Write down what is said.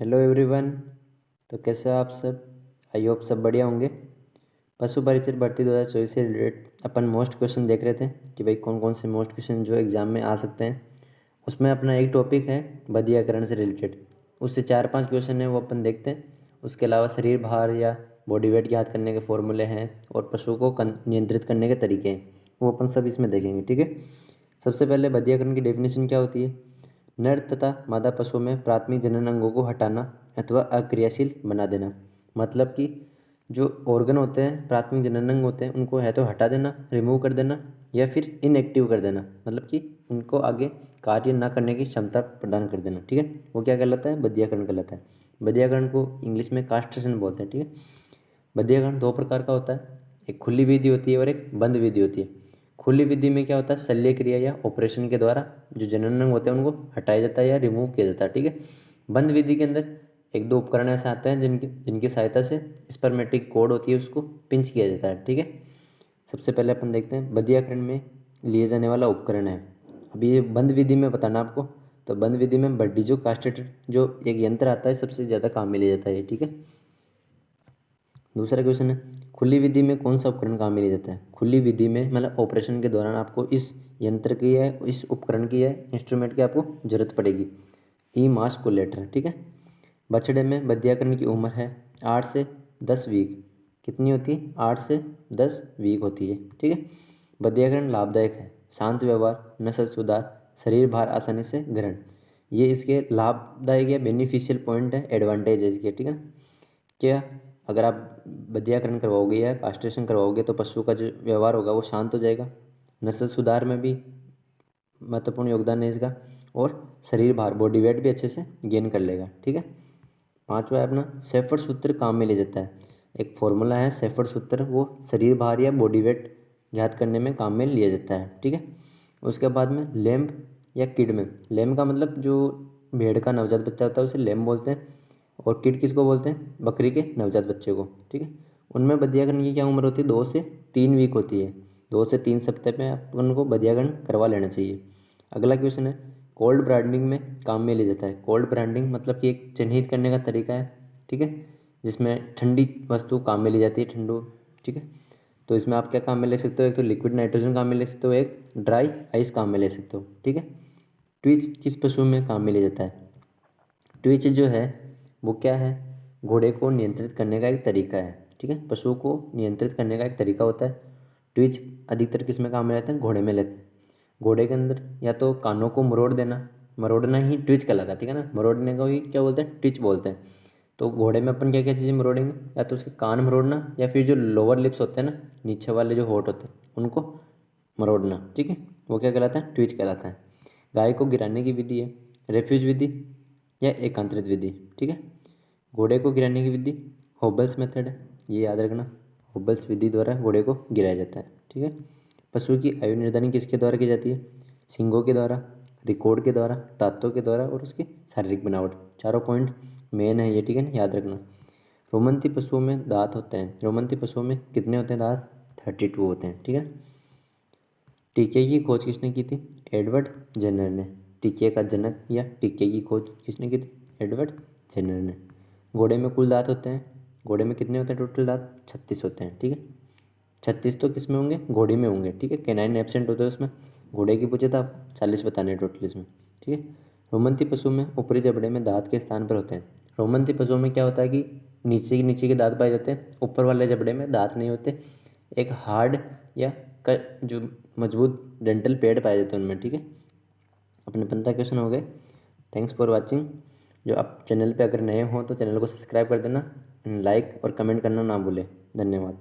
Hello everyone. तो कैसे हो आप सब? आई होप सब बढ़िया होंगे। पशु परिचर भर्ती 2024 से रिलेटेड अपन मोस्ट क्वेश्चन देख रहे थे कि भाई कौन कौन से मोस्ट क्वेश्चन जो एग्ज़ाम में आ सकते हैं। उसमें अपना एक टॉपिक है बधियाकरण से रिलेटेड। उससे 4-5 क्वेश्चन है वो अपन देखते हैं। उसके अलावा शरीर भार या बॉडी वेट ज्ञात करने के फॉर्मूले हैं और पशु को नियंत्रित करने के तरीके हैं, वो अपन सब इसमें देखेंगे। ठीक है। सबसे पहले बधियाकरण की डेफिनेशन क्या होती है? नर तथा मादा पशुओं में प्राथमिक जनन अंगों को हटाना अथवा अक्रियाशील बना देना। मतलब कि जो ऑर्गन होते हैं, प्राथमिक जनन अंग होते हैं, उनको है तो हटा देना, रिमूव कर देना, या फिर इनएक्टिव कर देना, मतलब कि उनको आगे कार्य न करने की क्षमता प्रदान कर देना। ठीक है, वो क्या कहलाता है? बधियाकरण कहलाता है। बधियाकरण को इंग्लिश में कास्ट्रेशन बोलते हैं। ठीक है। बधियाकरण दो प्रकार का होता है, एक खुली विधि होती है और एक बंद विधि होती है। खुली विधि में क्या होता है? शल्य क्रिया या ऑपरेशन के द्वारा जो जनन अंग होते हैं उनको हटाया जाता है या रिमूव किया जाता है। ठीक है। बंद विधि के अंदर एक दो उपकरण ऐसे आते हैं जिनकी सहायता से स्पर्मेटिक कोड होती है उसको पिंच किया जाता है। ठीक है। सबसे पहले अपन देखते हैं बधियाकरण में लिए जाने वाला उपकरण है। अभी ये बंद विधि में बताना आपको, तो बंद विधि में बड्डीजो कास्टेटर जो एक यंत्र आता है सबसे ज़्यादा काम में लिया जाता है। ठीक है। दूसरा क्वेश्चन है, खुली विधि में कौन सा उपकरण काम में लिया जाता है? खुली विधि में मतलब ऑपरेशन के दौरान आपको इस यंत्र की है, इस उपकरण की है, इंस्ट्रूमेंट की आपको जरूरत पड़ेगी। इमास्कुलेटर। ठीक है। बछड़े में बधियाकरण की उम्र है 8 से 10 वीक। कितनी होती है? 8 से 10 वीक होती है। ठीक है। बधियाकरण लाभदायक है, शांत व्यवहार, नस्ल सुधार, शरीर भार आसानी से ग्रहण, ये इसके लाभदायक या बेनिफिशियल पॉइंट है, एडवांटेज है इसके। ठीक है। क्या अगर आप बधियाकरण करवाओगे या कास्ट्रेशन करवाओगे तो पशु का जो व्यवहार होगा वो शांत हो जाएगा, नस्ल सुधार में भी महत्वपूर्ण योगदान है इसका, और शरीर भार बॉडी वेट भी अच्छे से गेन कर लेगा। ठीक है। पांचवा है अपना शेफर्ड सूत्र काम में ले जाता है। एक फॉर्मूला है शेफर्ड सूत्र, वो शरीर भार या बॉडी वेट ज्ञात करने में काम में लिया जाता है। ठीक है। उसके बाद में लैम्ब या किड में, लैम्ब का मतलब जो भेड़ का नवजात बच्चा होता है उसे लैम्ब बोलते हैं, और किड किसको बोलते हैं? बकरी के नवजात बच्चे को। ठीक है। उनमें बधियाकरण की क्या उम्र होती है? 2 से 3 वीक होती है। 2 से 3 सप्ताह में आप उनको बधियाकरण करवा लेना चाहिए। अगला क्वेश्चन है, कोल्ड ब्रांडिंग में काम में लिया जाता है। कोल्ड ब्रांडिंग मतलब कि एक चिन्हित करने का तरीका है। ठीक है। जिसमें ठंडी वस्तु काम में ली जाती है, ठंडू। ठीक है। तो इसमें आप क्या काम में ले सकते हो? एक तो लिक्विड नाइट्रोजन काम में ले सकते हो, एक ड्राई आइस काम में ले सकते हो। ठीक है। ट्विच किस पशु में काम में लिया जाता है? ट्विच जो है वो क्या है? घोड़े को नियंत्रित करने का एक तरीका है। ठीक है। पशु को नियंत्रित करने का एक तरीका होता है। ट्विच अधिकतर किस में काम में लेते हैं? घोड़े में लेते हैं। घोड़े के अंदर या तो कानों को मरोड़ देना, मरोड़ना ही ट्विच कहलाता है। ठीक है ना, मरोड़ने को ही क्या बोलते हैं? ट्विच बोलते हैं। तो घोड़े में अपन क्या क्या चीज़ें मरोड़ेंगे? या तो उसके कान मरोड़ना, या फिर जो लोअर लिप्स होते हैं ना, नीचे वाले जो होठ होते हैं उनको मरोड़ना। ठीक है। वो क्या कहलाता है? ट्विच कहलाता है। गाय को गिराने की विधि है रेफ्यूज विधि या एकांतरित विधि। ठीक है। घोड़े को गिराने की विधि होबल्स मेथड है, ये याद रखना। होबल्स विधि द्वारा घोड़े को गिराया जाता है। ठीक है। पशु की आयु निर्धारण किसके द्वारा की जाती है? सींगों के द्वारा, रिकॉर्ड के द्वारा, दांतों के द्वारा, और उसकी शारीरिक बनावट। चारों पॉइंट मेन है ये। ठीक है ना, याद रखना। रोमंती पशुओं में दांत होते हैं। रोमंती पशुओं में कितने होते हैं दांत? 32 होते हैं। ठीक है। टीके की खोज किसने की थी? एडवर्ड जेनर ने। टीके का जनक या टीके की खोज किसने की थी? एडवर्ड जेनर ने। घोड़े में कुल दांत होते हैं, घोड़े में कितने होते हैं टोटल दांत? 36 होते हैं। ठीक है। 36 तो किस में होंगे? घोड़ी में होंगे। ठीक है। कैनाइन एब्सेंट होते हैं उसमें। घोड़े की पूछे तो आप 40 बताने टोटल इसमें। ठीक है। रोमंती पशु में ऊपरी जबड़े में दांत के स्थान पर होते हैं। रोमंती पशुओं में क्या होता है कि नीचे के दांत पाए जाते हैं, ऊपर वाले जबड़े में दांत नहीं होते। एक हार्ड या जो मजबूत डेंटल पेड़ पाए जाते हैं उनमें। ठीक है। अपने 15 क्वेश्चन हो गए। Thanks for watching. जो आप चैनल पे अगर नए हो तो चैनल को सब्सक्राइब कर देना, लाइक और कमेंट करना ना भूलें। धन्यवाद।